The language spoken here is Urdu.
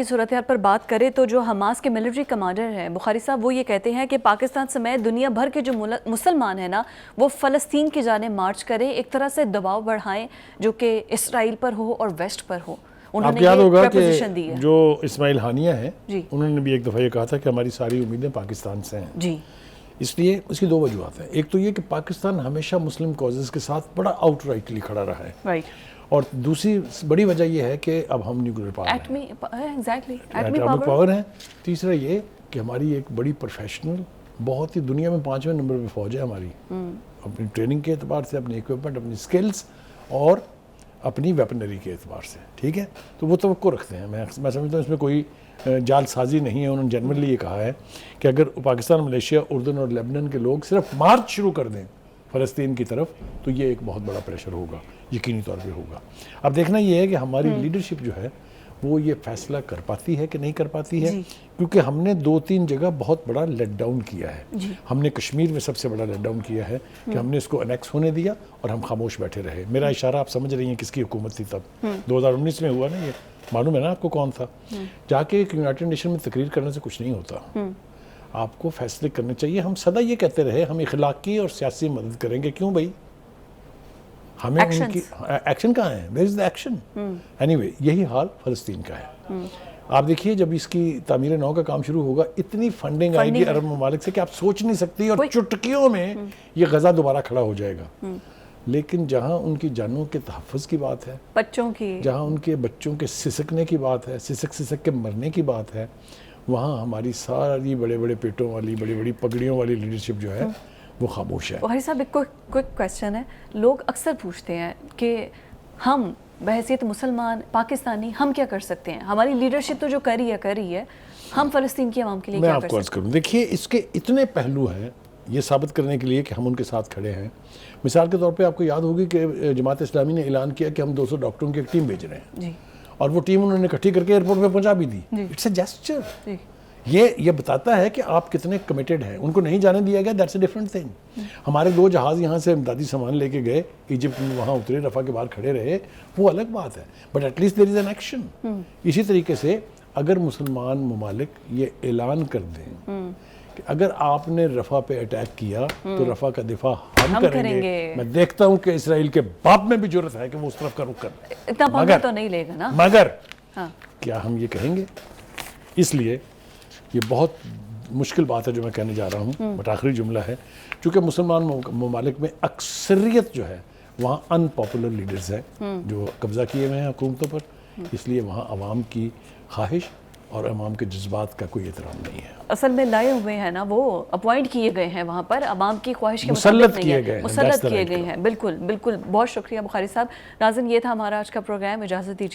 کی صورتحال پر بات کریں تو جو حماس کے ملٹری کمانڈر ہیں بخاری صاحب، وہ یہ کہتے ہیں کہ پاکستان سمیت دنیا بھر کے جو مسلمان ہیں نا، وہ فلسطین کی جانب مارچ کریں، ایک طرح سے دباؤ بڑھائیں جو کہ اسرائیل پر ہو اور ویسٹ پر ہو۔ آپ کو یاد ہوگا کہ جو اسماعیل ہانیہ ہیں انہوں نے بھی ایک دفعہ یہ کہا تھا کہ ہماری ساری امیدیں پاکستان سے ہیں جی۔ اس لیے اس کی دو وجوہات ہیں، ایک تو یہ کہ پاکستان ہمیشہ مسلم کازز کے ساتھ بڑا آؤٹ رائٹلی کھڑا رہا ہے، اور دوسری بڑی وجہ یہ ہے کہ اب ہم نیوکلیر پاور ہیں، تیسرا یہ کہ ہماری ایک بڑی پروفیشنل، بہت ہی دنیا میں 5ویں نمبر پہ فوج ہے ہماری، اپنی ٹریننگ کے اعتبار سے، اپنی اکوپمنٹ، اپنی سکلز اور اپنی ویپنری کے اعتبار سے، ٹھیک ہے؟ تو وہ توقع رکھتے ہیں۔ میں سمجھتا ہوں اس میں کوئی جال سازی نہیں ہے۔ انہوں نے جنرلی یہ کہا ہے کہ اگر پاکستان، ملیشیا، اردن اور لیبنان کے لوگ صرف مارچ شروع کر دیں فلسطین کی طرف تو یہ ایک بہت بڑا پریشر ہوگا، یقینی طور پہ ہوگا۔ اب دیکھنا یہ ہے کہ ہماری لیڈرشپ جو ہے وہ یہ فیصلہ کر پاتی ہے کہ نہیں کر پاتی ہے، کیونکہ ہم نے 2-3 جگہ بہت بڑا لیٹ ڈاؤن کیا ہے۔ ہم نے کشمیر میں سب سے بڑا لیٹ ڈاؤن کیا ہے کہ ہم نے اس کو انیکس ہونے دیا اور ہم خاموش بیٹھے رہے۔ میرا اشارہ آپ سمجھ رہی ہیں کس کی حکومت تھی تب، 2019 میں ہوا نا، یہ معلوم ہے نا آپ کو کون تھا؟ جا کے ایک یونائٹڈ نیشن میں تقریر کرنے سے کچھ نہیں ہوتا، آپ کو فیصلے کرنے چاہیے۔ ہم سدا یہ کہتے رہے ہم اخلاقی اور سیاسی مدد کریں گے، کیوں بھائی؟ ہمیں ان کی ایکشن کہاں ہے؟ Where is the action? Any way یہی حال فلسطین کا ہے۔ آپ دیکھیے جب اس کی تعمیر نو کا کام شروع ہوگا، اتنی فنڈنگ آئے گی عرب ممالک سے کہ آپ سوچ نہیں سکتی، اور چٹکیوں میں یہ غزہ دوبارہ کھڑا ہو جائے گا۔ لیکن جہاں ان کی جانوں کے تحفظ کی بات ہے، بچوں کی، جہاں ان کے بچوں کے سسکنے کی بات ہے، سسک کے مرنے کی بات ہے، وہاں ہماری ساری بڑے بڑے پیٹوں والی، بڑی بڑی پگڑیوں والی لیڈرشپ جو ہے وہ خاموش ہے۔ بخاری صاحب ایک کوئک کویسچن ہے، لوگ اکثر پوچھتے ہیں کہ ہم بحیثیت مسلمان پاکستانی ہم کیا کر سکتے ہیں؟ ہماری لیڈرشپ تو جو کر رہی ہے، ہم فلسطین کی عوام کے لیے کیا کر سکتے ہیں؟ میں آپ کو عرض کروں، دیکھیے اس کے اتنے پہلو ہیں یہ ثابت کرنے کے لیے کہ ہم ان کے ساتھ کھڑے ہیں۔ مثال کے طور پہ آپ کو یاد ہوگی کہ جماعت اسلامی نے اعلان کیا کہ ہم 200 ڈاکٹروں کی ایک ٹیم بھیج رہے ہیں، اور وہ ٹیم انہوں نے اکٹھی کر کے ایئرپورٹ پہ پہنچا بھی دی۔ اٹس اے جیسچر، یہ بتاتا ہے کہ آپ کتنے کمیٹڈ ہیں۔ ان کو نہیں جانے دیا گیا، دیٹس اے ڈفرنٹ تھنگ۔ ہمارے 2 جہاز یہاں سے امدادی سامان لے کے گئے ایجپٹ میں، وہاں اترے، رفح کے باہر کھڑے رہے، وہ الگ بات ہے، but at least there is an action. اسی طریقے سے اگر مسلمان ممالک یہ اعلان کر دیں کہ اگر آپ نے رفح پہ اٹیک کیا تو رفح کا دفاع ہم کریں گے، میں دیکھتا ہوں کہ اسرائیل کے باپ میں بھی جرأت ہے کہ وہ اس طرف کا رخ کر، اتنا پنگا تو نہیں لے گا نا، مگر کیا ہم یہ کہیں گے؟ اس لیے یہ بہت مشکل بات ہے جو میں کہنے جا رہا ہوں، بٹ آخری جملہ ہے، چونکہ مسلمان ممالک میں اکثریت جو ہے وہاں ان پاپولر لیڈرز ہیں جو قبضہ کیے ہوئے ہیں حکومتوں پر، اس لیے وہاں عوام کی خواہش اور عوام کے جذبات کا کوئی احترام نہیں ہے۔ اصل میں لائے ہوئے ہیں نا، وہ اپوائنٹ کیے گئے ہیں وہاں پر، عوام کی خواہش کے مطابق نہیں ہے، مسلط کیے گئے ہیں۔ بالکل بالکل، بہت شکریہ بخاری صاحب۔ ناظرین، یہ تھا ہمارا آج کا پروگرام، اجازت دیجیے۔